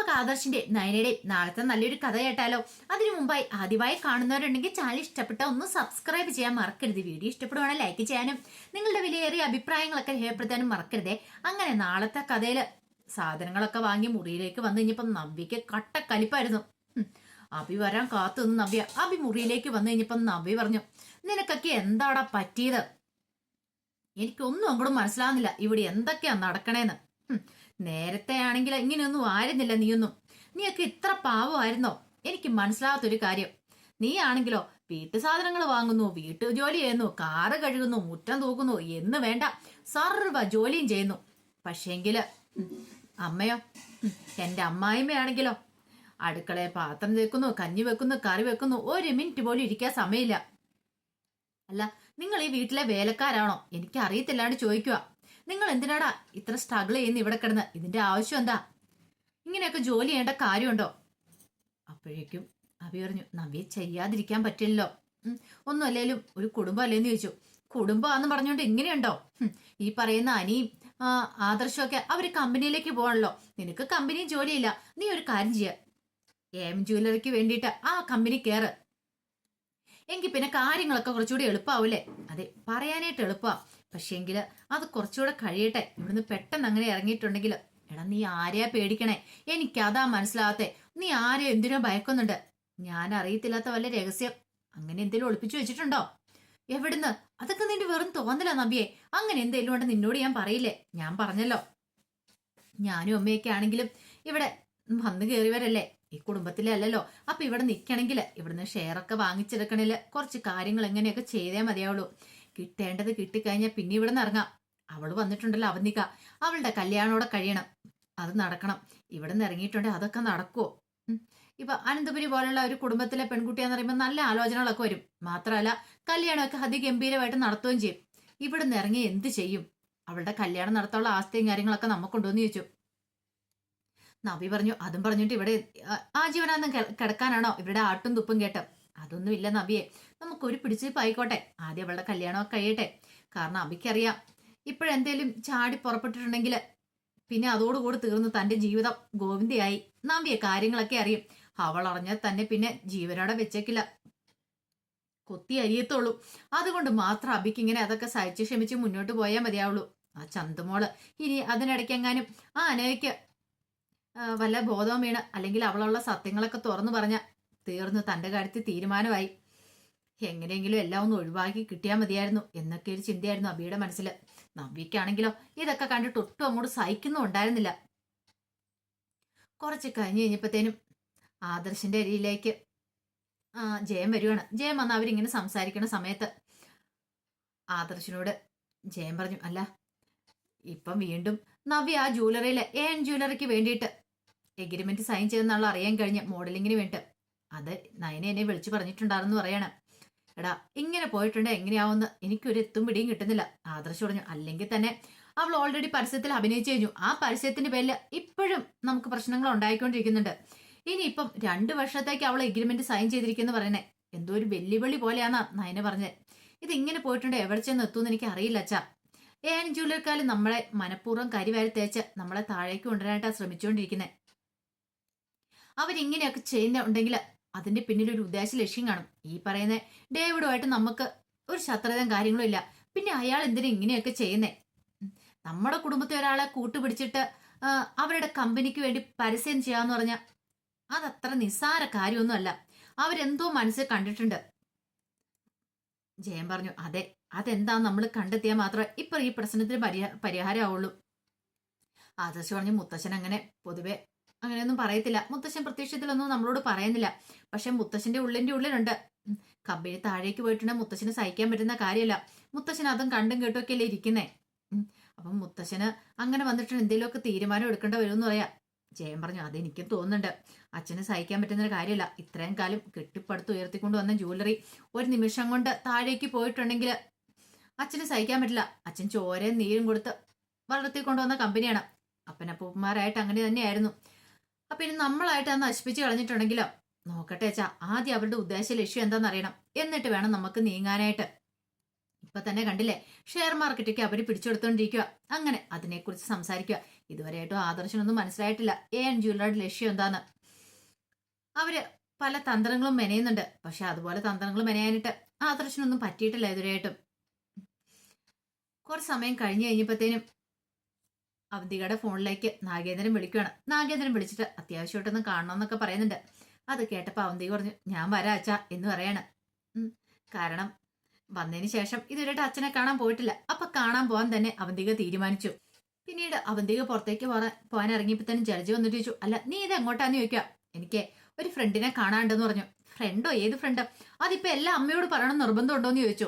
നമുക്ക് ആദർശിന്റെ നയനയുടെ നാളത്തെ നല്ലൊരു കഥ കേട്ടാലോ? അതിനു മുമ്പായി ആദ്യമായി കാണുന്നവരുണ്ടെങ്കിൽ ചാനൽ ഇഷ്ടപ്പെട്ട ഒന്ന് സബ്സ്ക്രൈബ് ചെയ്യാൻ മറക്കരുത്. വീഡിയോ ഇഷ്ടപ്പെടുവാണെങ്കിൽ ലൈക്ക് ചെയ്യാനും നിങ്ങളുടെ വിലയേറിയ അഭിപ്രായങ്ങളൊക്കെ രേഖപ്പെടുത്താനും മറക്കരുതേ. അങ്ങനെ നാളത്തെ കഥയില് സാധനങ്ങളൊക്കെ വാങ്ങി മുറിയിലേക്ക് വന്നു കഴിഞ്ഞപ്പോ നവ്യക്ക് കട്ടക്കലിപ്പായിരുന്നു. അഭി വരാൻ കാത്തു നിന്ന് നവ്യ അഭി മുറിയിലേക്ക് വന്നു കഴിഞ്ഞപ്പോ നവ്യ പറഞ്ഞു, നിനക്കൊക്കെ എന്താടാ പറ്റിയത്? എനിക്കൊന്നും അങ്ങോട്ട് മനസ്സിലാവുന്നില്ല, ഇവിടെ എന്തൊക്കെയാ നടക്കണേന്ന്. നേരത്തെ ആണെങ്കിൽ ഇങ്ങനെയൊന്നും ആയിരുന്നില്ല. നീയൊക്കെ ഇത്ര പാവമായിരുന്നോ? എനിക്ക് മനസ്സിലാകാത്തൊരു കാര്യം, നീ ആണെങ്കിലോ വീട്ടു സാധനങ്ങൾ വാങ്ങുന്നു, വീട്ടു ജോലി ചെയ്യുന്നു, കാറ് കഴുകുന്നു, മുറ്റം തൂക്കുന്നു എന്ന് വേണ്ട സർവ്വ ജോലിയും ചെയ്യുന്നു. പക്ഷേങ്കില് അമ്മയോ, എന്റെ അമ്മായിമ്മയാണെങ്കിലോ അടുക്കളയെ പാത്രം തേക്കുന്നു, കഞ്ഞി വെക്കുന്നു, കറി വെക്കുന്നു, ഒരു മിനിറ്റ് പോലും ഇരിക്കാൻ സമയമില്ല. അല്ല, നിങ്ങൾ ഈ വീട്ടിലെ വേലക്കാരാണോ? എനിക്ക് അറിയത്തില്ലാണ്ട് ചോദിക്കുക. നിങ്ങൾ എന്തിനാടാ ഇത്ര സ്ട്രഗിൾ ചെയ്യുന്ന ഇവിടെ കിടന്ന്? ഇതിന്റെ ആവശ്യം എന്താ? ഇങ്ങനെയൊക്കെ ജോലി ചെയ്യേണ്ട കാര്യമുണ്ടോ? അപ്പോഴേക്കും അഭി പറഞ്ഞു, നവ്യ ചെയ്യാതിരിക്കാൻ പറ്റില്ലല്ലോ. ഒന്നും അല്ലേലും ഒരു കുടുംബം അല്ലേന്ന് ചോദിച്ചു. കുടുംബമാന്ന് പറഞ്ഞുകൊണ്ട് ഇങ്ങനെയുണ്ടോ? ഈ പറയുന്ന അനിയും ആദർശമൊക്കെ അവര് കമ്പനിയിലേക്ക് പോകണല്ലോ. നിനക്ക് കമ്പനി ജോലിയില്ല. നീ ഒരു കാര്യം ചെയ്യ, എം ജ്വല്ലറിക്ക് വേണ്ടിയിട്ട് ആ കമ്പനി കയറ്. എങ്കിൽ പിന്നെ കാര്യങ്ങളൊക്കെ കുറച്ചുകൂടി എളുപ്പമാവൂലേ? അതെ, പറയാനായിട്ട് എളുപ്പമാ. പക്ഷേങ്കില് അത് കുറച്ചുകൂടെ കഴിയട്ടെ. ഇവിടുന്ന് പെട്ടെന്ന് അങ്ങനെ ഇറങ്ങിയിട്ടുണ്ടെങ്കിൽ, എടാ നീ ആരെയാ പേടിക്കണേ? എനിക്കതാ മനസ്സിലാകത്തെ. നീ ആരെയോ എന്തിനോ ഭയക്കുന്നുണ്ട്. ഞാൻ അറിയത്തില്ലാത്ത വല്ല രഹസ്യം അങ്ങനെ എന്തെങ്കിലും ഒളിപ്പിച്ചു വെച്ചിട്ടുണ്ടോ? എവിടുന്ന്? അതൊക്കെ നിന്റെ വെറും തോന്നല നവ്യേ. അങ്ങനെ എന്തെങ്കിലും കൊണ്ട് നിന്നോട് ഞാൻ പറയില്ലേ? ഞാൻ പറഞ്ഞല്ലോ, ഞാനും അമ്മയൊക്കെ ആണെങ്കിലും ഇവിടെ വന്നു കയറിയവരല്ലേ, ഈ കുടുംബത്തിലെ അല്ലല്ലോ. അപ്പൊ ഇവിടെ നിൽക്കണമെങ്കിൽ ഇവിടുന്ന് ഷെയറൊക്കെ വാങ്ങിച്ചെടുക്കണില്ല, കുറച്ച് കാര്യങ്ങൾ എങ്ങനെയൊക്കെ ചെയ്തേ മതിയാവുള്ളൂ. കിട്ടേണ്ടത് കിട്ടിക്കഴിഞ്ഞാൽ പിന്നെ ഇവിടെ നിന്ന് ഇറങ്ങാം. അവള് വന്നിട്ടുണ്ടല്ലോ അവന്തിക, അവളുടെ കല്യാണോടെ കഴിയണം, അത് നടക്കണം. ഇവിടെ നിന്ന് ഇറങ്ങിയിട്ടുണ്ടെങ്കിൽ അതൊക്കെ നടക്കുവോ? ഇപ്പൊ അനന്തപുരി പോലുള്ള ഒരു കുടുംബത്തിലെ പെൺകുട്ടിയാന്ന് പറയുമ്പോൾ നല്ല ആലോചനകളൊക്കെ വരും. മാത്രമല്ല കല്യാണമൊക്കെ അതിഗംഭീരമായിട്ട് നടത്തുകയും ചെയ്യും. ഇവിടെ നിന്ന് ഇറങ്ങി എന്ത് ചെയ്യും? അവളുടെ കല്യാണം നടത്താനുള്ള ആസ്തിയും കാര്യങ്ങളൊക്കെ നമുക്കുണ്ടോന്ന് ചോദിച്ചു. നവി പറഞ്ഞു, അതും പറഞ്ഞിട്ട് ഇവിടെ ആജീവനാന്തം കിടക്കാനാണോ ഇവിടെ ആട്ടും തുപ്പും കേട്ട്? അതൊന്നും ഇല്ല നവിയെ, നമുക്കൊരു പിടിച്ചിരിപ്പ് ആയിക്കോട്ടെ. ആദ്യം അവളുടെ കല്യാണമൊക്കെ കഴിയട്ടെ. കാരണം അബിക്കറിയാം, ഇപ്പോഴെന്തേലും ചാടി പുറപ്പെട്ടിട്ടുണ്ടെങ്കിൽ പിന്നെ അതോടുകൂടി തീർന്നു തന്റെ ജീവിതം ഗോവിന്ദയായി. നവിയെ കാര്യങ്ങളൊക്കെ അറിയും. അവൾ അറിഞ്ഞാൽ തന്നെ പിന്നെ ജീവനോടെ വെച്ചേക്കില്ല, കൊത്തി അരിയത്തുള്ളൂ. അതുകൊണ്ട് മാത്രം അബിക്ക് ഇങ്ങനെ അതൊക്കെ സഹിച്ച് ക്ഷമിച്ച് മുന്നോട്ട് പോയാൽ മതിയാവുള്ളൂ. ആ ചന്തുമോള് ഇനി അതിനിടയ്ക്ക് എങ്ങാനും ആ അനയ്ക്ക് വല്ല ബോധവും വീണ് അല്ലെങ്കിൽ അവളുള്ള സത്യങ്ങളൊക്കെ തുറന്നു പറഞ്ഞ തീർന്നു, തന്റെ കാര്യത്തിൽ തീരുമാനമായി. എങ്ങനെയെങ്കിലും എല്ലാം ഒന്ന് ഒഴിവാക്കി കിട്ടിയാൽ മതിയായിരുന്നു എന്നൊക്കെ ഒരു ചിന്തയായിരുന്നു അബിയുടെ മനസ്സിൽ. നവ്യക്കാണെങ്കിലോ ഇതൊക്കെ കണ്ടിട്ട് ഒട്ടും അങ്ങോട്ട് സഹിക്കുന്നു ഉണ്ടായിരുന്നില്ല. കുറച്ച് കഴിഞ്ഞ് കഴിഞ്ഞപ്പോഴത്തേനും ആദർശിന്റെ അരിയിലേക്ക് ജയം വരുവാണ്. ജയം വന്ന് അവരിങ്ങനെ സംസാരിക്കുന്ന സമയത്ത് ആദർശിനോട് ജയം പറഞ്ഞു, അല്ല ഇപ്പം വീണ്ടും നവ്യ ആ ജ്വല്ലറിയിലെ ജ്വല്ലറിക്ക് വേണ്ടിയിട്ട് എഗ്രിമെന്റ് സൈൻ ചെയ്തെന്നുള്ള അറിയാൻ കഴിഞ്ഞ് മോഡലിങ്ങിന് വേണ്ടി അത് നയന എന്നെ വിളിച്ചു പറഞ്ഞിട്ടുണ്ടായിരുന്നു പറയണം. എടാ ഇങ്ങനെ പോയിട്ടുണ്ട് എങ്ങനെയാവുമെന്ന് എനിക്കൊരു എത്തും പിടിയും കിട്ടുന്നില്ല. ആദർശ് പറഞ്ഞു, അല്ലെങ്കിൽ തന്നെ അവൾ ഓൾറെഡി പരസ്യത്തിൽ അഭിനയിച്ചു കഴിഞ്ഞു. ആ പരസ്യത്തിന്റെ പേരിൽ ഇപ്പോഴും നമുക്ക് പ്രശ്നങ്ങൾ ഉണ്ടായിക്കൊണ്ടിരിക്കുന്നുണ്ട്. ഇനിയിപ്പം 2 വർഷത്തേക്ക് അവൾ എഗ്രിമെന്റ് സൈൻ ചെയ്തിരിക്കുന്നു പറയണേ. എന്തോ ഒരു വെല്ലുവിളി പോലെയാന്നാ നയന പറഞ്ഞത്. ഇത് ഇങ്ങനെ പോയിട്ടുണ്ട് എവിടെ ചെന്ന് എത്തുമെന്ന് എനിക്ക് അറിയില്ല അച്ഛാ. ജ്വല്ലറിക്കാര് നമ്മളെ മനഃപൂർവ്വം കരിവാരി തേച്ച് നമ്മളെ താഴേക്ക് കൊണ്ടുവരാനായിട്ടാണ് ശ്രമിച്ചുകൊണ്ടിരിക്കുന്നത്. അവരിങ്ങനെയൊക്കെ ചെയ്യുന്നുണ്ടെങ്കിൽ അതിന്റെ പിന്നിൽ ഒരു ഉദ്ദേശ ലക്ഷ്യം കാണും. ഈ പറയുന്ന ഡേവിഡുമായിട്ട് നമുക്ക് ഒരു ശത്രുതയും കാര്യങ്ങളും ഇല്ല. പിന്നെ അയാൾ എന്തിനാ ഇങ്ങനെയൊക്കെ ചെയ്യുന്നേ? നമ്മുടെ കുടുംബത്തെ ഒരാളെ കൂട്ടുപിടിച്ചിട്ട് അവരുടെ കമ്പനിക്ക് വേണ്ടി പരസ്യം ചെയ്യാന്ന് പറഞ്ഞാൽ അതത്ര നിസ്സാര കാര്യമൊന്നും അല്ല. അവരെന്തോ മനസ്സിൽ കണ്ടിട്ടുണ്ട്. ജയൻ പറഞ്ഞു, അതെ, അതെന്താ നമ്മൾ കണ്ടെത്തിയാൽ മാത്രമേ ഇപ്പൊ ഈ പ്രശ്നത്തിന് പരിഹാരമാവുള്ളൂ. ആദർശ് പറഞ്ഞു, മുത്തശ്ശൻ അങ്ങനെ പൊതുവെ അങ്ങനെയൊന്നും പറയത്തില്ല. മുത്തശ്ശൻ പ്രത്യക്ഷത്തിലൊന്നും നമ്മളോട് പറയുന്നില്ല. പക്ഷെ മുത്തശ്ശന്റെ ഉള്ളിലുണ്ട്. കമ്പനി താഴേക്ക് പോയിട്ടുണ്ടെങ്കിൽ മുത്തശ്ശന് സഹിക്കാൻ പറ്റുന്ന കാര്യമല്ല. മുത്തശ്ശൻ അതും കണ്ടും കേട്ടൊക്കെ അല്ലേ ഇരിക്കുന്നേ. അപ്പം മുത്തശ്ശന് അങ്ങനെ വന്നിട്ട് എന്തെങ്കിലുമൊക്കെ തീരുമാനം എടുക്കേണ്ട വരുമെന്ന് പറയാ. ജയൻ പറഞ്ഞു, അതെനിക്കും തോന്നുന്നുണ്ട്. അച്ഛന് സഹിക്കാൻ പറ്റുന്ന കാര്യമല്ല. ഇത്രയും കാലം കെട്ടിപ്പടുത്ത് ഉയർത്തിക്കൊണ്ട് വന്ന ജ്വല്ലറി ഒരു നിമിഷം കൊണ്ട് താഴേക്ക് പോയിട്ടുണ്ടെങ്കിൽ അച്ഛന് സഹിക്കാൻ പറ്റില്ല. അച്ഛൻ ചോരയും നീരും കൊടുത്ത് വളർത്തിക്കൊണ്ടുവന്ന കമ്പനിയാണ്. അപ്പനപ്പൂപ്പന്മാരായിട്ട് അങ്ങനെ തന്നെയായിരുന്നു. അപ്പൊ ഇനി നമ്മളായിട്ട് അത് നശിപ്പിച്ച് കളഞ്ഞിട്ടുണ്ടെങ്കിലോ, നോക്കട്ടെ അച്ഛാ, ആദ്യം അവരുടെ ഉദ്ദേശ ലക്ഷ്യം എന്താണെന്ന് അറിയണം. എന്നിട്ട് വേണം നമുക്ക് നീങ്ങാനായിട്ട്. ഇപ്പൊ തന്നെ കണ്ടില്ലേ, ഷെയർ മാർക്കറ്റൊക്കെ അവര് പിടിച്ചെടുത്തോണ്ടിരിക്കുക. അങ്ങനെ അതിനെക്കുറിച്ച് സംസാരിക്കുക. ഇതുവരെയായിട്ടും ആദർശനൊന്നും മനസ്സിലായിട്ടില്ല AN ജ്വല്ലറിയുടെ ലക്ഷ്യം എന്താന്ന്. അവര് പല തന്ത്രങ്ങളും മെനയുന്നുണ്ട്. പക്ഷെ അതുപോലെ തന്ത്രങ്ങൾ മെനയാനിട്ട് ആദർശനൊന്നും പറ്റിയിട്ടില്ല ഇതുവരെയായിട്ടും. കുറച്ച് സമയം കഴിഞ്ഞപ്പോഴത്തേനും അവന്തികയുടെ ഫോണിലേക്ക് നാഗേന്ദ്രൻ വിളിക്കുകയാണ്. നാഗേന്ദ്രൻ വിളിച്ചിട്ട് അത്യാവശ്യമായിട്ടൊന്ന് കാണണമെന്നൊക്കെ പറയുന്നുണ്ട്. അത് കേട്ടപ്പോൾ അവന്തിക പറഞ്ഞു, ഞാൻ വരാം അച്ഛാ എന്ന് പറയാണ്. കാരണം വന്നതിന് ശേഷം ഇതുവരെയായിട്ട് അച്ഛനെ കാണാൻ പോയിട്ടില്ല. അപ്പൊ കാണാൻ പോകാൻ തന്നെ അവന്തിക തീരുമാനിച്ചു. പിന്നീട് അവന്തിക പുറത്തേക്ക് പോകാൻ ഇറങ്ങിയപ്പോ തന്നെ ജഡ്ജി വന്നിട്ട് ചോദിച്ചു, അല്ല നീ ഇത് എങ്ങോട്ടാന്ന് ചോദിക്കുക. എനിക്ക് ഒരു ഫ്രണ്ടിനെ കാണാണ്ടെന്ന് പറഞ്ഞു. ഫ്രണ്ടോ? ഏത് ഫ്രണ്ട്? അതിപ്പോ എല്ലാം അമ്മയോട് പറയണം നിർബന്ധം ഉണ്ടോന്ന് ചോദിച്ചു.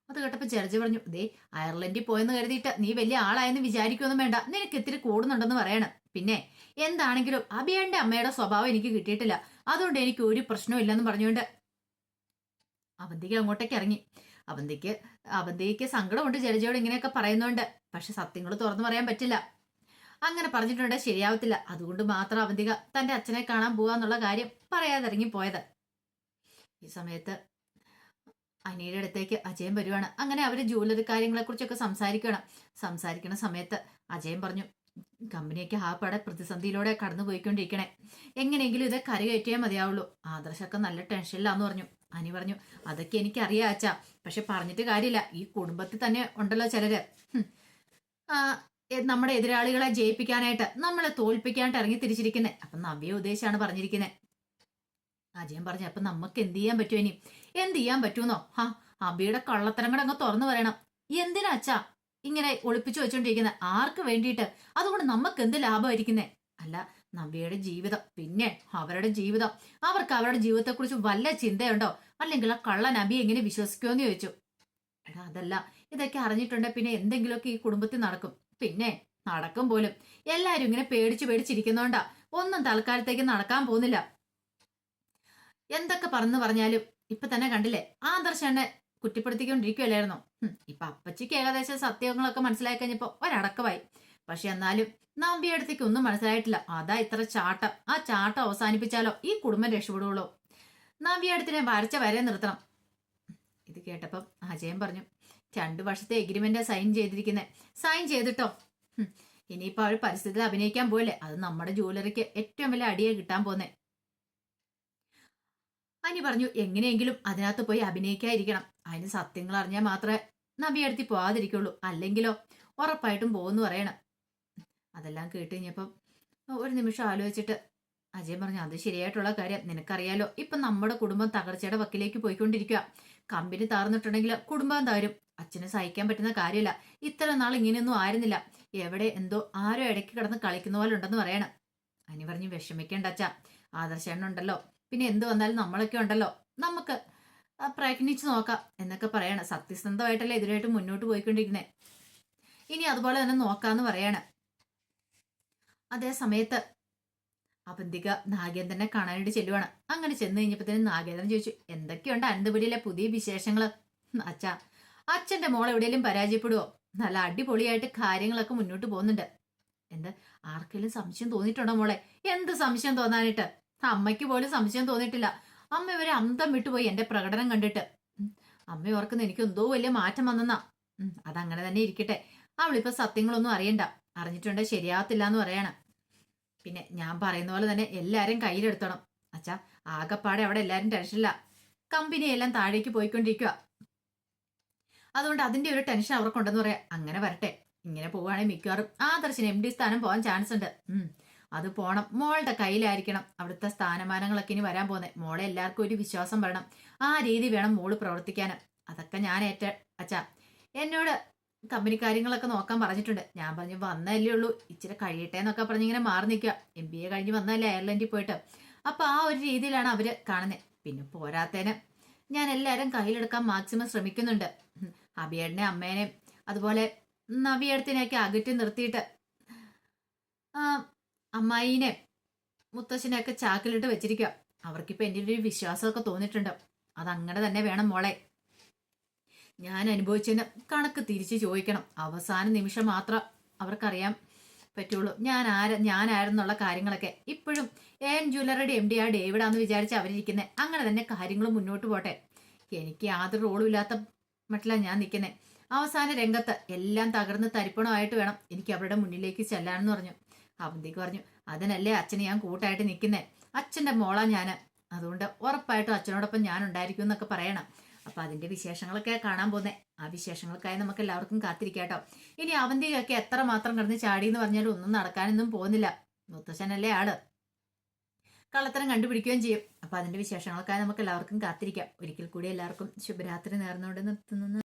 അത് കേട്ടപ്പോ ജഡ്ജി പറഞ്ഞു, ദേ അയർലൻഡിൽ പോയെന്ന് കരുതിയിട്ട് നീ വലിയ ആളായെന്ന് വിചാരിക്കൊന്നും വേണ്ട, നിനക്ക് ഇത്തിരി കൂടുന്നുണ്ടെന്ന് പറയണം. പിന്നെ എന്താണെങ്കിലും അഭിയന്റെ അമ്മയുടെ സ്വഭാവം എനിക്ക് കിട്ടിയിട്ടില്ല, അതുകൊണ്ട് എനിക്ക് ഒരു പ്രശ്നവും ഇല്ലെന്ന് പറഞ്ഞുകൊണ്ട് അവന്തിക അങ്ങോട്ടേക്ക് ഇറങ്ങി. അവന്തിക്ക് സങ്കടമുണ്ട് ജഡ്ജിയോട് ഇങ്ങനെയൊക്കെ പറയുന്നോണ്ട്. പക്ഷെ സത്യങ്ങൾ തുറന്നു പറയാൻ പറ്റില്ല. അങ്ങനെ പറഞ്ഞിട്ടുണ്ടെങ്കിൽ ശരിയാവത്തില്ല. അതുകൊണ്ട് മാത്രം അവന്തിക തന്റെ അച്ഛനെ കാണാൻ പോവാന്നുള്ള കാര്യം പറയാതെ ഇറങ്ങി പോയത്. ഈ സമയത്ത് അനിയുടെ അടുത്തേക്ക് അജയൻ വരുവാണ്. അങ്ങനെ അവര് ജ്വല്ലറി കാര്യങ്ങളെ കുറിച്ചൊക്കെ സംസാരിക്കണ സമയത്ത് അജയൻ പറഞ്ഞു, കമ്പനിയൊക്കെ ആപ്പാടെ പ്രതിസന്ധിയിലൂടെ കടന്നു പോയിക്കൊണ്ടിരിക്കണേ, എങ്ങനെയെങ്കിലും ഇത് കരകയറ്റിയാൽ മതിയാവുള്ളൂ. ആദർശൊക്കെ നല്ല ടെൻഷനിലാന്ന് പറഞ്ഞു. അനി പറഞ്ഞു, അതൊക്കെ എനിക്കറിയാം അച്ഛാ, പക്ഷെ പറഞ്ഞിട്ട് കാര്യമില്ല. ഈ കുടുംബത്തിൽ തന്നെ ഉണ്ടല്ലോ ചിലര് നമ്മുടെ എതിരാളികളെ ജയിപ്പിക്കാനായിട്ട്, നമ്മളെ തോൽപ്പിക്കാനായിട്ട് ഇറങ്ങി തിരിച്ചിരിക്കുന്നത്. അപ്പൊ നവ്യ ഉദ്ദേശിച്ചാണ് പറഞ്ഞിരിക്കുന്നത്. അജയൻ പറഞ്ഞു, അപ്പൊ നമുക്ക് എന്ത് ചെയ്യാൻ പറ്റുമോ? ഇനി എന്ത് ചെയ്യാൻ പറ്റൂന്നോ? അബിയുടെ കള്ളത്തരങ്ങൾ അങ്ങ് തുറന്നു പറയണം. എന്തിനാ അച്ഛാ ഇങ്ങനെ ഒളിപ്പിച്ചു വെച്ചോണ്ടിരിക്കുന്നത്? ആർക്ക് വേണ്ടിയിട്ട്? അതുകൊണ്ട് നമുക്ക് എന്ത് ലാഭമായിരിക്കുന്നേ? അല്ല, നവ്യയുടെ ജീവിതം, പിന്നെ അവരുടെ ജീവിതം, അവർക്ക് അവരുടെ ജീവിതത്തെക്കുറിച്ച് വല്ല ചിന്തയുണ്ടോ? അല്ലെങ്കിൽ ആ കള്ളൻ അബി എങ്ങനെ വിശ്വസിക്കുമെന്ന് ചോദിച്ചു. എടാ അതല്ല, ഇതൊക്കെ അറിഞ്ഞിട്ടുണ്ട് പിന്നെ എന്തെങ്കിലുമൊക്കെ ഈ കുടുംബത്തിൽ നടക്കും. പിന്നെ നടക്കും പോലും. എല്ലാരും ഇങ്ങനെ പേടിച്ചിരിക്കുന്നോണ്ടാ ഒന്നും തൽക്കാലത്തേക്ക് നടക്കാൻ പോകുന്നില്ല. എന്തൊക്കെ പറഞ്ഞാലും ഇപ്പൊ തന്നെ കണ്ടില്ലേ, ആദർശനെ കുറ്റപ്പെടുത്തിക്കൊണ്ടിരിക്കുവല്ലായിരുന്നോ? ഇപ്പൊ അപ്പച്ചിക്ക് ഏകദേശം സത്യങ്ങളൊക്കെ മനസ്സിലായി കഴിഞ്ഞപ്പോ ഒരടക്കമായി. പക്ഷെ എന്നാലും നമ്പിയടുത്തേക്ക് ഒന്നും മനസ്സിലായിട്ടില്ല. അതാ ഇത്ര ചാട്ടം. ആ ചാട്ടം അവസാനിപ്പിച്ചാലോ ഈ കുടുംബം രക്ഷപ്പെടുകയുള്ളൂ. നമ്പിയടുത്തിനെ വരച്ച വരെ നിർത്തണം. ഇത് കേട്ടപ്പം അജയൻ പറഞ്ഞു, 2 വർഷത്തെ എഗ്രിമെന്റ് സൈൻ ചെയ്തിട്ടോ. ഇനിയിപ്പോ അവൾ പരിസ്ഥിതിയിൽ അഭിനയിക്കാൻ പോയല്ലേ, അത് നമ്മുടെ ജ്വല്ലറിക്ക് ഏറ്റവും വലിയ അടിയെ കിട്ടാൻ പോന്നേ. അനി പറഞ്ഞു, എങ്ങനെയെങ്കിലും അതിനകത്ത് പോയി അഭിനയിക്കാതിരിക്കണം. അതിന് സത്യങ്ങൾ അറിഞ്ഞാൽ മാത്രമേ നബിയടുത്തി പോവാതിരിക്കുള്ളൂ, അല്ലെങ്കിലോ ഉറപ്പായിട്ടും പോകുന്നു പറയണം. അതെല്ലാം കേട്ട് കഴിഞ്ഞപ്പം ഒരു നിമിഷം ആലോചിച്ചിട്ട് അജയൻ പറഞ്ഞു, അത് ശരിയായിട്ടുള്ള കാര്യം. നിനക്കറിയാലോ ഇപ്പൊ നമ്മുടെ കുടുംബം തകർച്ചയുടെ വക്കിലേക്ക് പോയിക്കൊണ്ടിരിക്കുക. കമ്പനി താർന്നിട്ടുണ്ടെങ്കിൽ കുടുംബം താരും. അച്ഛന് സഹിക്കാൻ പറ്റുന്ന കാര്യമില്ല. ഇത്ര നാൾ ഇങ്ങനെയൊന്നും ആയിരുന്നില്ല. എവിടെ എന്തോ ആരോ ഇടയ്ക്ക് കിടന്ന് കളിക്കുന്ന പോലെ ഉണ്ടെന്ന് പറയണം. അനി പറഞ്ഞു, വിഷമിക്കേണ്ട അച്ഛാ, ആദർശണ്ണുണ്ടല്ലോ, പിന്നെ എന്ത് വന്നാലും നമ്മളൊക്കെ ഉണ്ടല്ലോ, നമുക്ക് പ്രയത്നിച്ച് നോക്കാം എന്നൊക്കെ പറയണം. സത്യസന്ധമായിട്ടല്ലേ ഇതിനായിട്ട് മുന്നോട്ട് പോയിക്കൊണ്ടിരിക്കുന്നത്, ഇനി അതുപോലെ തന്നെ നോക്കാന്ന് പറയാണ്. അതേ സമയത്ത് അവന്തിക നാഗേന്ദ്രനെ കാണാനായിട്ട് ചെല്ലുവാണ്. അങ്ങനെ ചെന്ന് കഴിഞ്ഞപ്പോഴത്തേനും നാഗേന്ദ്രൻ ചോദിച്ചു, എന്തൊക്കെയുണ്ട് അനന്തപുരിയിലെ പുതിയ വിശേഷങ്ങള്? അച്ഛാ, അച്ഛന്റെ മോൾ എവിടെയെങ്കിലും പരാജയപ്പെടുവോ? നല്ല അടിപൊളിയായിട്ട് കാര്യങ്ങളൊക്കെ മുന്നോട്ട് പോകുന്നുണ്ട്. എന്ത്, ആർക്കെങ്കിലും സംശയം തോന്നിയിട്ടുണ്ടോ മോളെ? എന്ത് സംശയം തോന്നാനായിട്ട്? അമ്മയ്ക്ക് പോലും സംശയം തോന്നിയിട്ടില്ല. അമ്മ ഇവരെ അന്തം വിട്ടുപോയി എന്റെ പ്രകടനം കണ്ടിട്ട്. അമ്മ ഓർക്കുന്ന എനിക്ക് എന്തോ വലിയ മാറ്റം വന്നെന്നാ. അതങ്ങനെ തന്നെ ഇരിക്കട്ടെ. അവളിപ്പോ സത്യങ്ങളൊന്നും അറിയണ്ട. അറിഞ്ഞിട്ടുണ്ടെ ശരിയാവത്തില്ല എന്ന് പറയണം. പിന്നെ ഞാൻ പറയുന്ന പോലെ തന്നെ എല്ലാരും കയ്യിലെടുത്തോണം അച്ഛാ. ആകെപ്പാടെ അവിടെ എല്ലാരും ടെൻഷനില്ല. കമ്പനിയെല്ലാം താഴേക്ക് പോയിക്കൊണ്ടിരിക്കുക. അതുകൊണ്ട് അതിന്റെ ഒരു ടെൻഷൻ അവർക്കുണ്ടെന്ന് പറയാം. അങ്ങനെ വരട്ടെ. ഇങ്ങനെ പോവുകയാണെങ്കിൽ മിക്കവാറും ആദർശിന് MD സ്ഥാനം പോകാൻ ചാൻസ് ഉണ്ട്. അത് പോണം. മോളുടെ കയ്യിലായിരിക്കണം അവിടുത്തെ സ്ഥാനമാനങ്ങളൊക്കെ ഇനി വരാൻ പോകുന്നത്. മോളെ എല്ലാവർക്കും ഒരു വിശ്വാസം വരണം. ആ രീതി വേണം മോള് പ്രവർത്തിക്കാനും. അതൊക്കെ ഞാൻ അച്ഛാ. എന്നോട് കമ്പനി കാര്യങ്ങളൊക്കെ നോക്കാൻ പറഞ്ഞിട്ടുണ്ട്. ഞാൻ പറഞ്ഞു, വന്നല്ലേ ഉള്ളൂ, ഇച്ചിരി കഴിയട്ടെ എന്നൊക്കെ പറഞ്ഞിങ്ങനെ മാറി നിൽക്കുക. MBA കഴിഞ്ഞ് വന്നല്ലേ അയർലൻഡിൽ പോയിട്ട്. അപ്പൊ ആ ഒരു രീതിയിലാണ് അവര് കാണുന്നത്. പിന്നെ പോരാത്തേന് ഞാൻ എല്ലാവരും കയ്യിലെടുക്കാൻ മാക്സിമം ശ്രമിക്കുന്നുണ്ട്. അഭിയേടനെ, അമ്മേനെ, അതുപോലെ നവിയടത്തിനെയൊക്കെ അകറ്റി നിർത്തിയിട്ട് അമ്മായിനെ, മുത്തശ്ശനെയൊക്കെ ചാക്കിലിട്ട് വെച്ചിരിക്കുക. അവർക്കിപ്പോ എൻ്റെ ഒരു വിശ്വാസമൊക്കെ തോന്നിയിട്ടുണ്ട്. അതങ്ങനെ തന്നെ വേണം മോളെ. ഞാൻ അനുഭവിച്ചതിന് കണക്ക് തിരിച്ചു ചോദിക്കണം. അവസാന നിമിഷം മാത്രം അവർക്കറിയാൻ പറ്റുള്ളൂ ഞാനായിരുന്നുള്ള കാര്യങ്ങളൊക്കെ. ഇപ്പോഴും AN ജ്വല്ലറിയുടെ MD ആ ഡേവിഡാന്ന് വിചാരിച്ച് അവരിയ്ക്കുന്നത്. അങ്ങനെ തന്നെ കാര്യങ്ങൾ മുന്നോട്ട് പോട്ടെ. എനിക്ക് യാതൊരു റോളും ഇല്ലാത്ത മട്ടിലാണ് ഞാൻ നിൽക്കുന്നത്. അവസാന രംഗത്ത് എല്ലാം തകർന്ന് തരിപ്പണമായിട്ട് വേണം എനിക്ക് അവരുടെ മുന്നിലേക്ക് ചെല്ലാനെന്ന് പറഞ്ഞു. അവന്തിക്ക് പറഞ്ഞു, അതിനല്ലേ അച്ഛനെ ഞാൻ കൂട്ടായിട്ട് നിൽക്കുന്നേ, അച്ഛൻ്റെ മോളാ ഞാൻ, അതുകൊണ്ട് ഉറപ്പായിട്ടും അച്ഛനോടൊപ്പം ഞാൻ ഉണ്ടായിരിക്കും എന്നൊക്കെ പറയണം. അപ്പൊ അതിന്റെ വിശേഷങ്ങളൊക്കെ കാണാൻ പോകുന്നേ. ആ വിശേഷങ്ങൾക്കായി നമുക്ക് എല്ലാവർക്കും കാത്തിരിക്കാട്ടോ. ഇനി അവന്തിയൊക്കെ എത്ര മാത്രം കിടന്ന് ചാടി എന്ന് പറഞ്ഞാലും ഒന്നും നടക്കാനൊന്നും പോകുന്നില്ല. മുത്തശ്ശനല്ലേ ആള്, കള്ളത്തരം കണ്ടുപിടിക്കുകയും ചെയ്യും. അപ്പൊ അതിന്റെ വിശേഷങ്ങൾക്കായി നമുക്ക് എല്ലാവർക്കും കാത്തിരിക്കാം. ഒരിക്കൽ കൂടി എല്ലാവർക്കും ശുഭരാത്രി നേർന്നുകൊണ്ട് നിർത്തുന്നു.